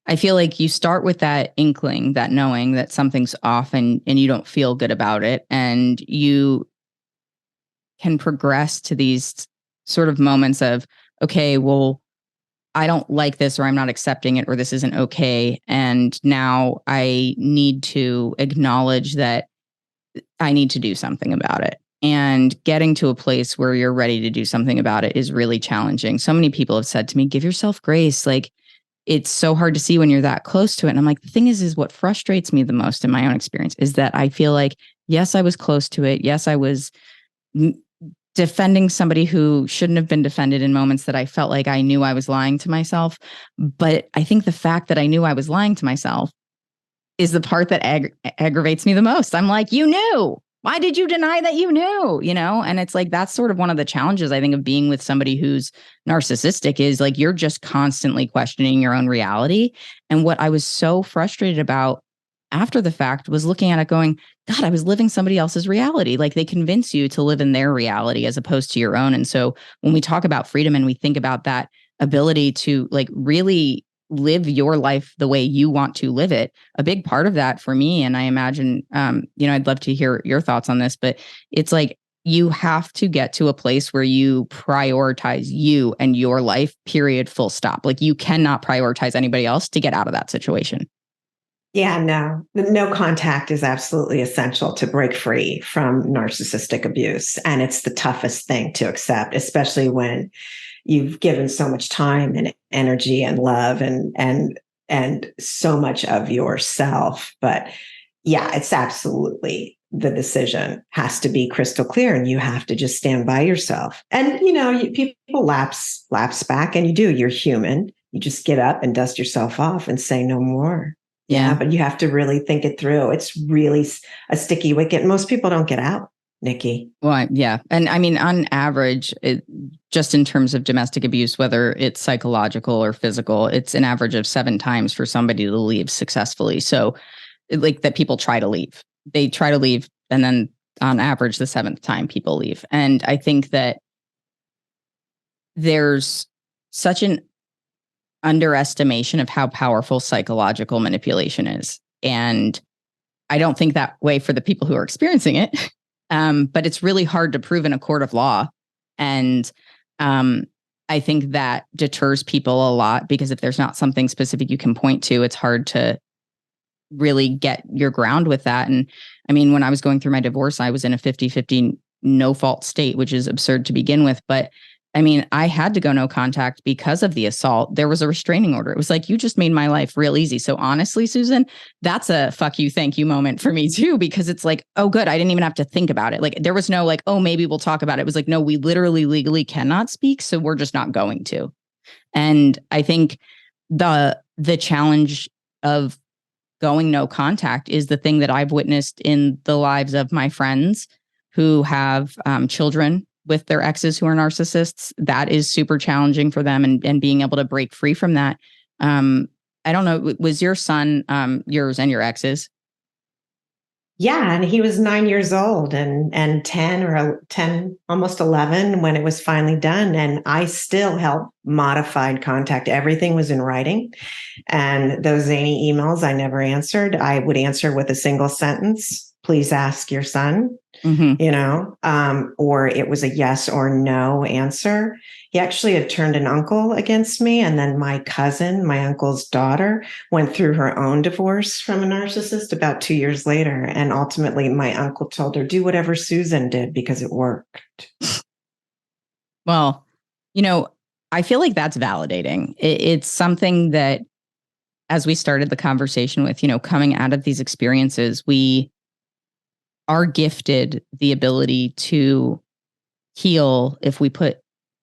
[SPEAKER 1] I feel like you start with that inkling, that knowing that something's off and you don't feel good about it. And you can progress to these sort of moments of, okay, well, I don't like this, or I'm not accepting it, or this isn't okay. And now I need to acknowledge that I need to do something about it. And getting to a place where you're ready to do something about it is really challenging. So many people have said to me, give yourself grace. Like, it's so hard to see when you're that close to it. And I'm like, the thing is what frustrates me the most in my own experience is that I feel like, yes, I was close to it. Yes, I was defending somebody who shouldn't have been defended in moments that I felt like I knew I was lying to myself. But I think the fact that I knew I was lying to myself is the part that aggravates me the most. I'm like, you knew. Why did you deny that you knew? And it's like, that's sort of one of the challenges, I think, of being with somebody who's narcissistic is like, you're just constantly questioning your own reality. And what I was so frustrated about after the fact was looking at it going, God, I was living somebody else's reality. Like, they convince you to live in their reality as opposed to your own. And so when we talk about freedom and we think about that ability to like really live your life the way you want to live it, a big part of that for me, and I imagine, I'd love to hear your thoughts on this, but it's like you have to get to a place where you prioritize you and your life, period, full stop. Like, you cannot prioritize anybody else to get out of that situation.
[SPEAKER 2] Yeah, no contact is absolutely essential to break free from narcissistic abuse. And it's the toughest thing to accept, especially when you've given so much time and energy and love and so much of yourself. But yeah, it's absolutely, the decision has to be crystal clear, and you have to just stand by yourself. And people lapse back, and you're human. You just get up and dust yourself off and say no more. Yeah,
[SPEAKER 1] Yeah.
[SPEAKER 2] but you have to really think it through. It's really a sticky wicket. Most people don't get out, Nikki.
[SPEAKER 1] Well, yeah. And I mean, on average, just in terms of domestic abuse, whether it's psychological or physical, it's an average of 7 times for somebody to leave successfully. So, like, that people try to leave. They try to leave, and then on average, the 7th time people leave. And I think that there's such an underestimation of how powerful psychological manipulation is. And I don't think that way for the people who are experiencing it. But it's really hard to prove in a court of law. And I think that deters people a lot, because if there's not something specific you can point to, it's hard to really get your ground with that. And I mean, when I was going through my divorce, I was in a 50-50 no fault state, which is absurd to begin with. But I mean, I had to go no contact because of the assault. There was a restraining order. It was like, you just made my life real easy. So honestly, Susan, that's a fuck you, thank you moment for me too, because it's like, oh, good. I didn't even have to think about it. Like there was no like, oh, maybe we'll talk about it. It was like, no, we literally legally cannot speak. So we're just not going to. And I think the challenge of going no contact is the thing that I've witnessed in the lives of my friends who have children with their exes who are narcissists. That is super challenging for them, and being able to break free from that. I don't know, was your son yours and your ex's?
[SPEAKER 2] Yeah, and he was 9 years old and 10, almost 11 when it was finally done. And I still held modified contact. Everything was in writing. And those zany emails I never answered. I would answer with a single sentence, please ask your son,
[SPEAKER 1] Mm-hmm.
[SPEAKER 2] or it was a yes or no answer. He actually had turned an uncle against me. And then my cousin, my uncle's daughter, went through her own divorce from a narcissist about 2 years later. And ultimately, my uncle told her, do whatever Susan did because it worked.
[SPEAKER 1] Well, I feel like that's validating. It's something that, as we started the conversation with, coming out of these experiences, we are gifted the ability to heal if we put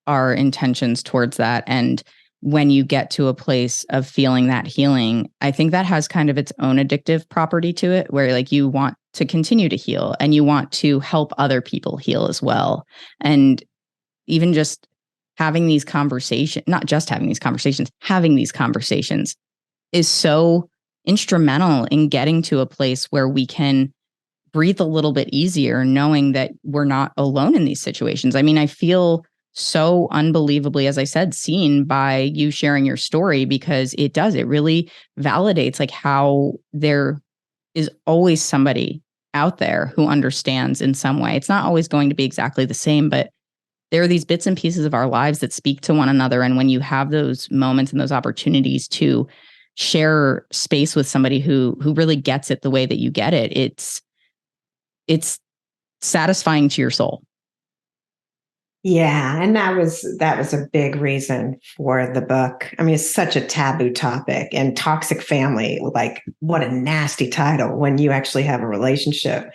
[SPEAKER 1] our intentions towards that. And when you get to a place of feeling that healing, I think that has kind of its own addictive property to it, where like you want to continue to heal and you want to help other people heal as well. And even just having these conversations, not just having these conversations is so instrumental in getting to a place where we can breathe a little bit easier, knowing that we're not alone in these situations. I mean, I feel so unbelievably, as I said, seen by you sharing your story, because it really validates like how there is always somebody out there who understands in some way. It's not always going to be exactly the same, but there are these bits and pieces of our lives that speak to one another. And when you have those moments and those opportunities to share space with somebody who really gets it the way that you get it, it's satisfying to your soul.
[SPEAKER 2] Yeah, and that was a big reason for the book. I mean, it's such a taboo topic, and toxic family, like what a nasty title when you actually have a relationship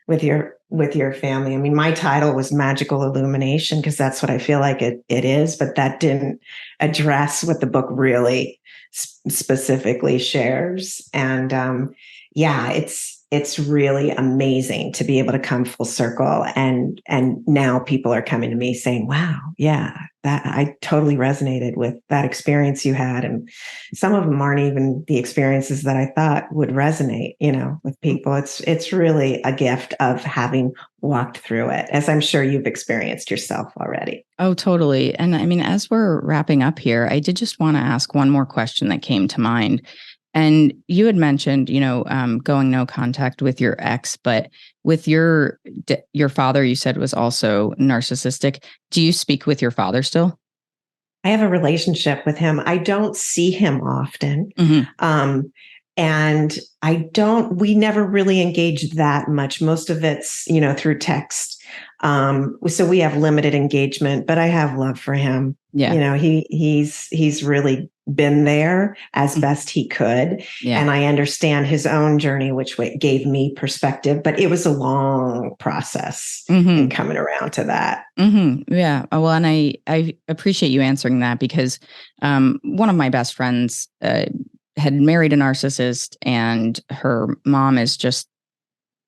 [SPEAKER 2] with your family. I mean, my title was Magical Illumination because that's what I feel like it is, but that didn't address what the book really specifically shares. And yeah, it's really amazing to be able to come full circle, and now people are coming to me saying, wow, yeah, that I totally resonated with that experience you had. And some of them aren't even the experiences that I thought would resonate, with people. It's really a gift of having walked through it, as I'm sure you've experienced yourself already.
[SPEAKER 1] Oh, totally. And I mean, as we're wrapping up here, I did just want to ask one more question that came to mind. And you had mentioned, going no contact with your ex, but with your father, you said was also narcissistic. Do you speak with your father still?
[SPEAKER 2] I have a relationship with him. I don't see him often.
[SPEAKER 1] Mm-hmm.
[SPEAKER 2] And we never really engage that much. Most of it's, through text. So we have limited engagement, but I have love for him.
[SPEAKER 1] Yeah.
[SPEAKER 2] He's really been there as best he could.
[SPEAKER 1] Yeah.
[SPEAKER 2] And I understand his own journey, which gave me perspective, but it was a long process in coming around to that.
[SPEAKER 1] Mm-hmm. Yeah. Well, and I appreciate you answering that, because one of my best friends had married a narcissist, and her mom is just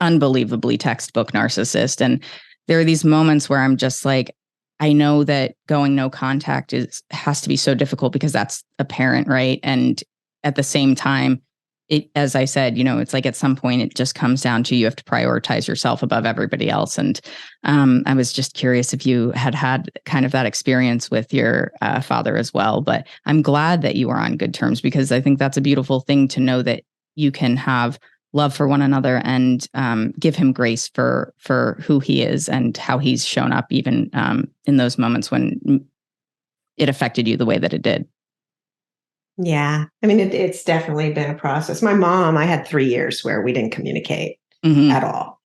[SPEAKER 1] unbelievably textbook narcissist. And there are these moments where I'm just like, I know that going no contact has to be so difficult because that's a parent, right? And at the same time, as I said, it's like at some point it just comes down to you have to prioritize yourself above everybody else. And I was just curious if you had kind of that experience with your father as well. But I'm glad that you are on good terms, because I think that's a beautiful thing to know, that you can have love for one another and give him grace for who he is and how he's shown up, even in those moments when it affected you the way that it did.
[SPEAKER 2] Yeah. I mean, it's definitely been a process. My mom, I had 3 years where we didn't communicate at all.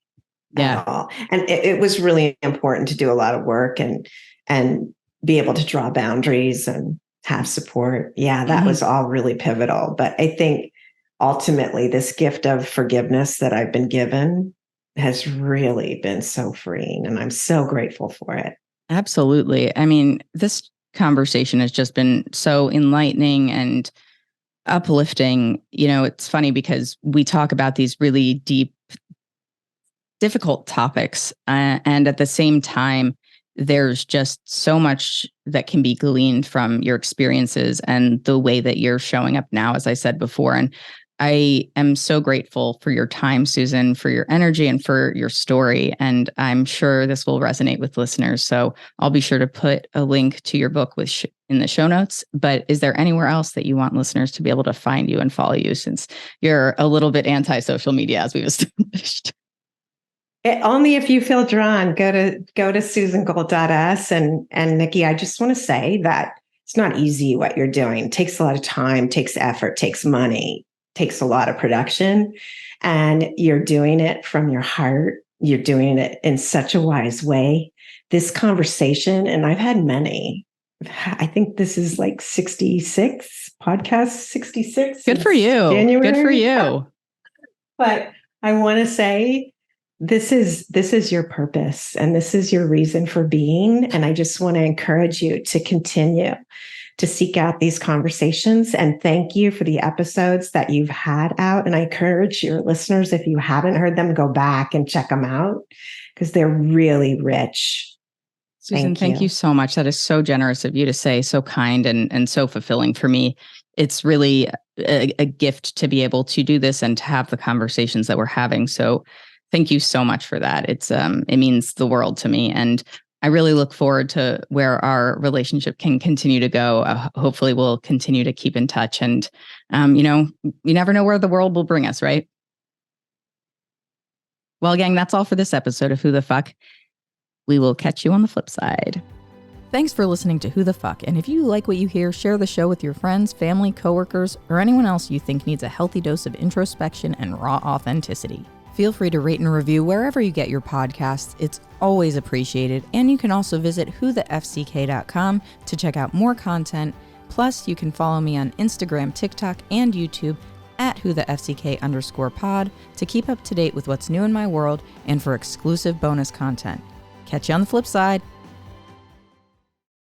[SPEAKER 1] Yeah.
[SPEAKER 2] At all. And it was really important to do a lot of work and be able to draw boundaries and have support. Yeah, that was all really pivotal. But I think ultimately this gift of forgiveness that I've been given has really been so freeing, and I'm so grateful for it.
[SPEAKER 1] Absolutely. I mean, this conversation has just been so enlightening and uplifting. It's funny because we talk about these really deep, difficult topics, and at the same time, there's just so much that can be gleaned from your experiences and the way that you're showing up now, as I said before. And I am so grateful for your time, Susan, for your energy and for your story. And I'm sure this will resonate with listeners. So I'll be sure to put a link to your book in the show notes. But is there anywhere else that you want listeners to be able to find you and follow you, since you're a little bit anti-social media, as we've established?
[SPEAKER 2] Only if you feel drawn, go to susangold.us. And Nikki, I just want to say that it's not easy what you're doing. It takes a lot of time, takes effort, takes money, takes a lot of production. And you're doing it from your heart. You're doing it in such a wise way. This conversation, and I've had many, I think this is like 66 podcast, 66.
[SPEAKER 1] Good for you.
[SPEAKER 2] January.
[SPEAKER 1] Good for you.
[SPEAKER 2] But I want to say, this is your purpose, and this is your reason for being. And I just want to encourage you to continue to seek out these conversations. And thank you for the episodes that you've had out. And I encourage your listeners, if you haven't heard them, go back and check them out, because they're really rich.
[SPEAKER 1] Susan, thank you so much. That is so generous of you to say, so kind and so fulfilling for me. It's really a gift to be able to do this and to have the conversations that we're having. So thank you so much for that. It means the world to me. And I really look forward to where our relationship can continue to go. Hopefully we'll continue to keep in touch. And, you never know where the world will bring us, right? Well, gang, that's all for this episode of Who the Fuck. We will catch you on the flip side. Thanks for listening to Who the Fuck. And if you like what you hear, share the show with your friends, family, coworkers, or anyone else you think needs a healthy dose of introspection and raw authenticity. Feel free to rate and review wherever you get your podcasts. It's always appreciated. And you can also visit whothefck.com to check out more content. Plus, you can follow me on Instagram, TikTok, and YouTube at whothefck_pod to keep up to date with what's new in my world and for exclusive bonus content. Catch you on the flip side.